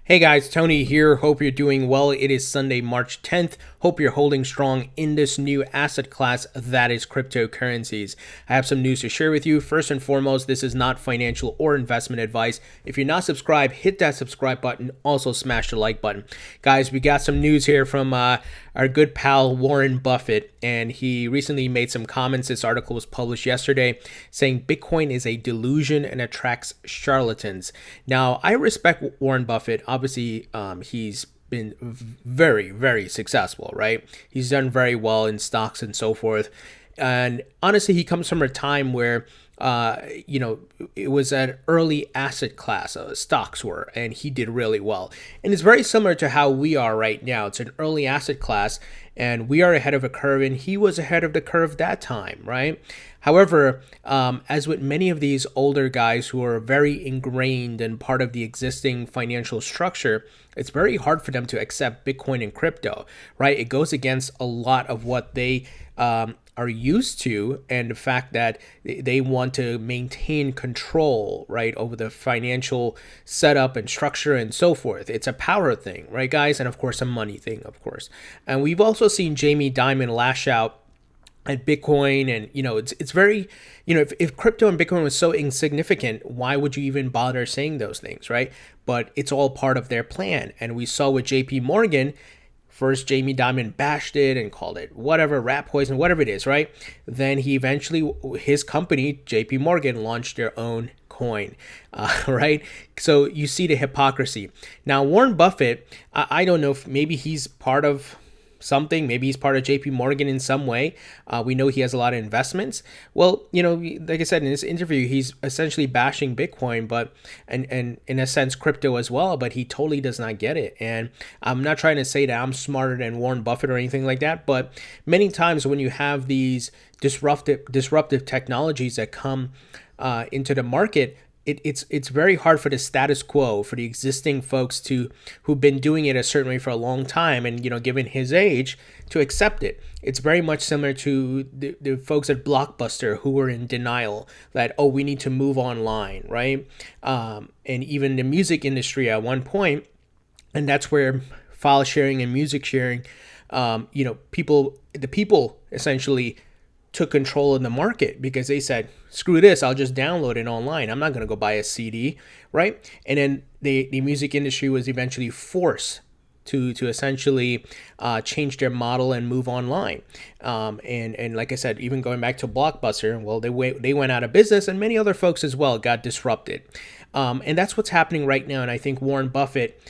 Hey guys, Tony here. Hope you're doing well. It is Sunday, March 10th. Hope you're holding strong in this new asset class that is cryptocurrencies. I have some news to share with you. First and foremost, this is not financial or investment advice. If you're not subscribed, hit that subscribe button. Also, smash the like button. Guys, we got some news here from our good pal Warren Buffett, and he recently made some comments. This article was published yesterday saying Bitcoin is a delusion and attracts charlatans. Now, I respect Warren Buffett. Obviously, he's been very, very successful, right? He's done very well in stocks and so forth. And honestly, he comes from a time where it was an early asset class, stocks were, and he did really well. And it's very similar to how we are right now. It's an early asset class, and we are ahead of a curve, and he was ahead of the curve that time, right? However, as with many of these older guys who are very ingrained and part of the existing financial structure, it's very hard for them to accept Bitcoin and crypto, right? It goes against a lot of what they are used to, and the fact that they want to maintain control, right, over the financial setup and structure and so forth. It's a power thing, right, guys? And of course, a money thing, of course. And we've also seen Jamie Dimon lash out at Bitcoin, and it's very, if crypto and Bitcoin was so insignificant, why would you even bother saying those things, right? But it's all part of their plan. And we saw with JP Morgan, first Jamie Dimon bashed it and called it whatever, rat poison, whatever it is, right? Then he eventually, his company, JP Morgan, launched their own coin, right? So you see the hypocrisy. Now, Warren Buffett, I don't know if maybe he's part of something. Maybe he's part of JP Morgan in some way. We know he has a lot of investments. Well, like I said in this interview, he's essentially bashing Bitcoin, but and in a sense crypto as well, but he totally does not get it. And I'm not trying to say that I'm smarter than Warren Buffett or anything like that, but many times when you have these disruptive technologies that come into the market, it's very hard for the status quo, for the existing folks who've been doing it a certain way for a long time, and given his age, to accept it. It's very much similar to the folks at Blockbuster who were in denial that, oh, we need to move online, right? And even the music industry at one point, and that's where file sharing and music sharing, the people essentially took control of the market, because they said, screw this, I'll just download it online. I'm not going to go buy a CD, right? And then the music industry was eventually forced to essentially change their model and move online. And like I said, even going back to Blockbuster, well, they went out of business, and many other folks as well got disrupted. And that's what's happening right now. And I think Warren Buffett,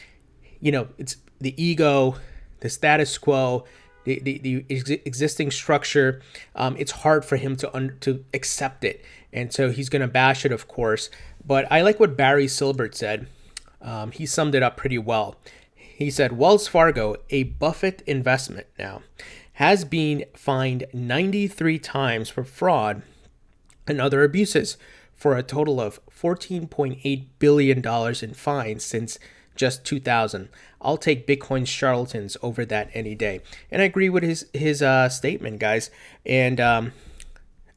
it's the ego, the status quo, the existing structure, it's hard for him to accept it. And so he's going to bash it, of course. But I like what Barry Silbert said. He summed it up pretty well. He said, Wells Fargo, a Buffett investment now, has been fined 93 times for fraud and other abuses, for a total of $14.8 billion in fines since just 2000. I'll take Bitcoin charlatans over that any day. And I agree with his statement, guys. And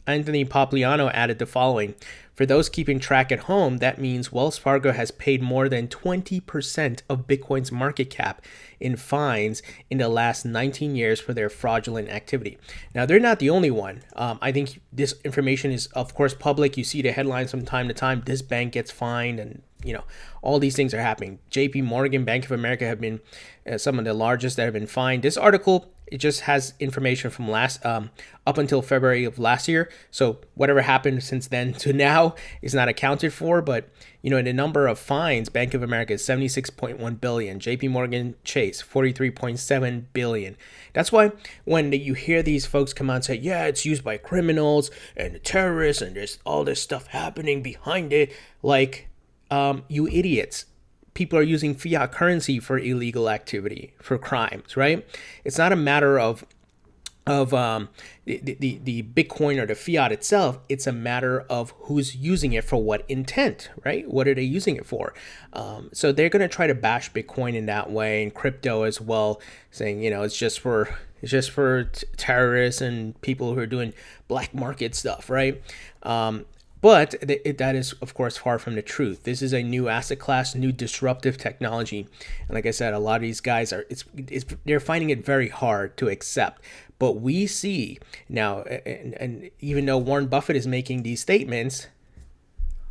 Anthony Popliano added the following: for those keeping track at home, that means Wells Fargo has paid more than 20% of Bitcoin's market cap in fines in the last 19 years for their fraudulent activity. Now, they're not the only one. I think this information is, of course, public. You see the headlines from time to time. This bank gets fined, and all these things are happening. JP Morgan, Bank of America have been some of the largest that have been fined. This article, it just has information from up until February of last year. So whatever happened since then to now is not accounted for. But in the number of fines, Bank of America is 76.1 billion, JP Morgan Chase 43.7 billion. That's why when you hear these folks come out and say, yeah, it's used by criminals and terrorists, and there's all this stuff happening behind it, like, you idiots. People are using fiat currency for illegal activity, for crimes, right? It's not a matter of the Bitcoin or the fiat itself. It's a matter of who's using it for what intent, right? What are they using it for? So they're going to try to bash Bitcoin in that way, and crypto as well, saying, it's just for terrorists and people who are doing black market stuff, right? But that is, of course, far from the truth. This is a new asset class, new disruptive technology, and like I said, a lot of these guys they're finding it very hard to accept. But we see now, and even though Warren Buffett is making these statements,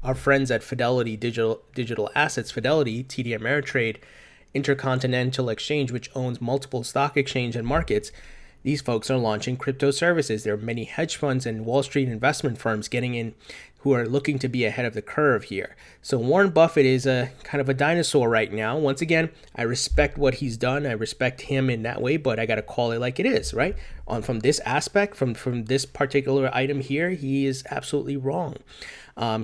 our friends at Fidelity Digital Assets, Fidelity, TD Ameritrade, Intercontinental Exchange, which owns multiple stock exchange and markets, these folks are launching crypto services. There are many hedge funds and Wall Street investment firms getting in who are looking to be ahead of the curve here. So Warren Buffett is a kind of a dinosaur right now. Once again, I respect what he's done. I respect him in that way, but I got to call it like it is, right? From this aspect, from this particular item here, he is absolutely wrong.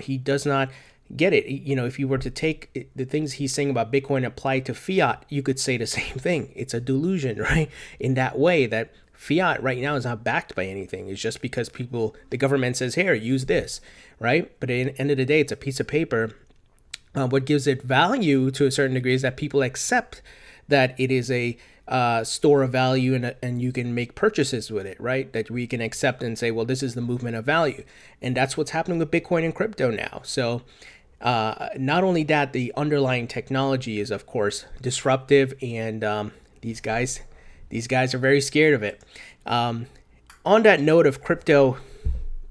He does not get it. If you were to take the things he's saying about Bitcoin apply to fiat, you could say the same thing. It's a delusion, right? In that way that fiat right now is not backed by anything. It's just because the government says, here, use this, right? But at the end of the day, it's a piece of paper. What gives it value to a certain degree is that people accept that it is a store of value and you can make purchases with it, right? That we can accept and say, well, this is the movement of value. And that's what's happening with Bitcoin and crypto now. So not only that, the underlying technology is, of course, disruptive, and these guys are very scared of it. On that note of crypto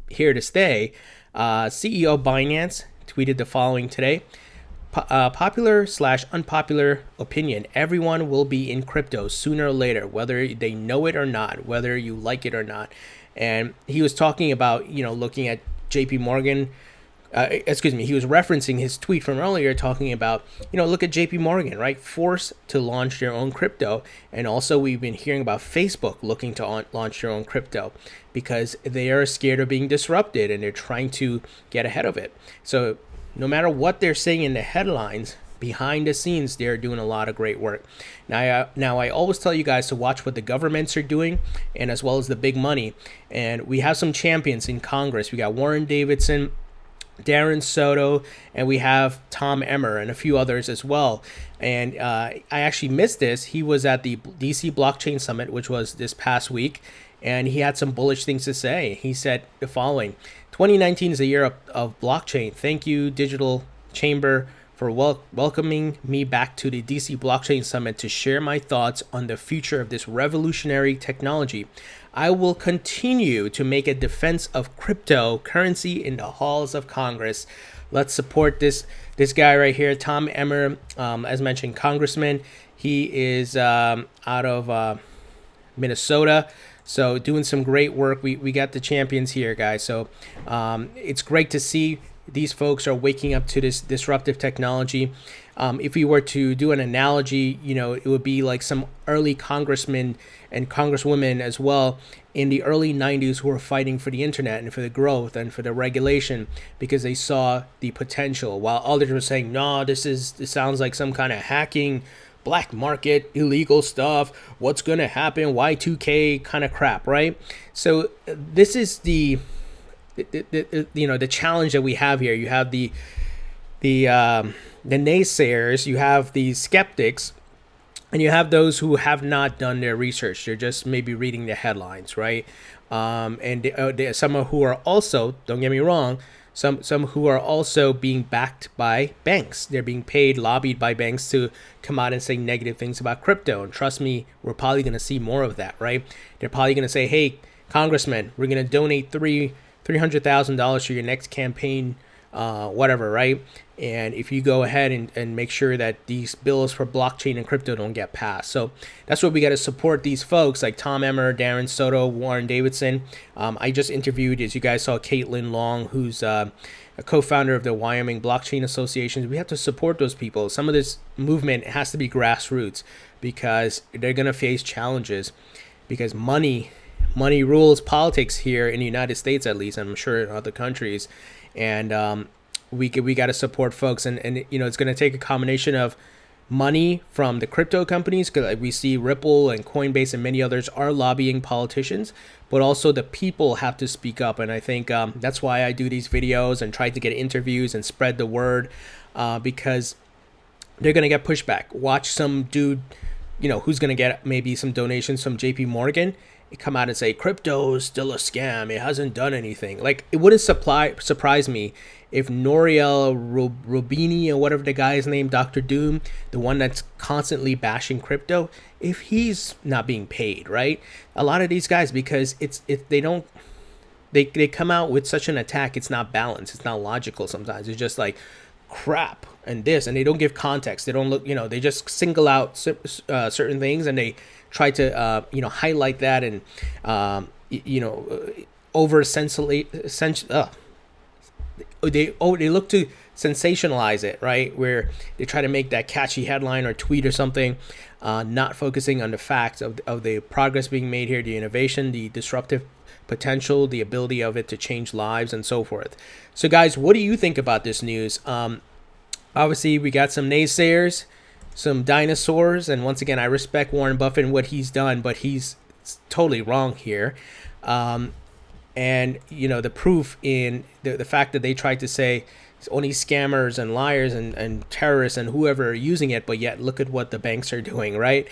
here to stay, CEO Binance tweeted the following today. Popular/unpopular opinion, everyone will be in crypto sooner or later, whether they know it or not, whether you like it or not. And he was talking about, looking at JP Morgan. He was referencing his tweet from earlier talking about, look at JP Morgan, right? Forced to launch their own crypto. And also we've been hearing about Facebook looking to launch their own crypto because they are scared of being disrupted and they're trying to get ahead of it. So no matter what they're saying in the headlines, behind the scenes, they're doing a lot of great work. Now, I always tell you guys to watch what the governments are doing, and as well as the big money. And we have some champions in Congress. We got Warren Davidson, Darren Soto, and we have Tom Emmer and a few others as well. And I actually missed this. He was at the DC Blockchain Summit, which was this past week, and he had some bullish things to say. He said the following: 2019 is a year of blockchain. Thank you, Digital Chamber, for welcoming me back to the DC Blockchain Summit to share my thoughts on the future of this revolutionary technology. I will continue to make a defense of cryptocurrency in the halls of Congress. Let's support this guy right here, Tom Emmer, as mentioned, congressman. He is out of Minnesota. So doing some great work. We got the champions here, guys. So it's great to see these folks are waking up to this disruptive technology. If we were to do an analogy, it would be like some early congressmen and congresswomen as well in the early 90s who were fighting for the internet and for the growth and for the regulation because they saw the potential, while others were saying, no, this sounds like some kind of hacking, black market, illegal stuff. What's going to happen? Y2K kind of crap, right? So this is the challenge that we have here. You have the naysayers, you have the skeptics, and you have those who have not done their research. They're just maybe reading the headlines, right? And some who are also, don't get me wrong, some who are also being backed by banks. They're being paid, lobbied by banks to come out and say negative things about crypto. And trust me, we're probably going to see more of that, right? They're probably going to say, hey, congressman, we're going to donate $300,000 to your next campaign, whatever, right? And if you go ahead and make sure that these bills for blockchain and crypto don't get passed. So that's what we got to support these folks like Tom Emmer, Darren Soto, Warren Davidson. I just interviewed, as you guys saw, Caitlin Long, who's a co-founder of the Wyoming Blockchain Association. We have to support those people. Some of this movement has to be grassroots because they're going to face challenges because money rules politics here in the United States, at least. I'm sure in other countries. And we got to support folks, and it's going to take a combination of money from the crypto companies, because we see Ripple and Coinbase and many others are lobbying politicians, but also the people have to speak up. And I think that's why I do these videos and try to get interviews and spread the word, because they're going to get pushback. Watch some dude, who's going to get maybe some donations from JP Morgan, come out and say crypto is still a scam, it hasn't done anything. Like, it wouldn't surprise me if Nouriel Roubini, or whatever the guy's name, Dr. Doom, the one that's constantly bashing crypto, if he's not being paid, right? A lot of these guys, because they come out with such an attack, it's not balanced, it's not logical sometimes. It's just like crap and this, and they don't give context. They don't look, they just single out certain things, and they try to highlight that, and over they look to sensationalize it, right? Where they try to make that catchy headline or tweet or something, not focusing on the facts of the progress being made here, the innovation, the disruptive potential, the ability of it to change lives, and so forth. So guys, what do you think about this news? Obviously, we got some naysayers, some dinosaurs, and once again, I respect Warren Buffett and what he's done, but he's totally wrong here. And the proof in the fact that they tried to say it's only scammers and liars and terrorists and whoever are using it, but yet look at what the banks are doing, right?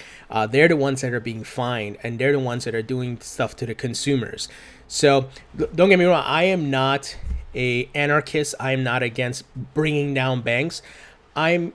They're the ones that are being fined, and they're the ones that are doing stuff to the consumers. So don't get me wrong, I am not a anarchist. I am not against bringing down banks. I'm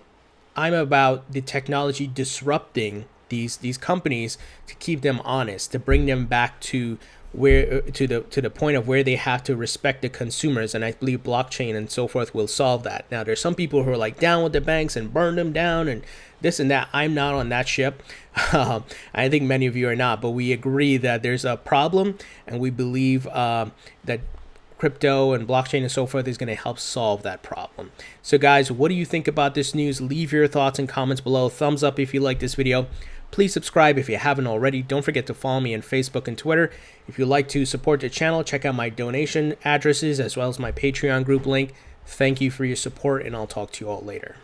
about the technology disrupting these companies to keep them honest, to bring them back to the point of where they have to respect the consumers, and I believe blockchain and so forth will solve that. Now, there's some people who are like down with the banks and burn them down and this and that. I'm not on that ship. I think many of you are not, but we agree that there's a problem, and we believe that crypto and blockchain and so forth is going to help solve that problem. So guys, what do you think about this news? Leave your thoughts and comments below. Thumbs up if you like this video. Please subscribe if you haven't already. Don't forget to follow me on Facebook and Twitter. If you'd like to support the channel, check out my donation addresses as well as my Patreon group link. Thank you for your support, and I'll talk to you all later.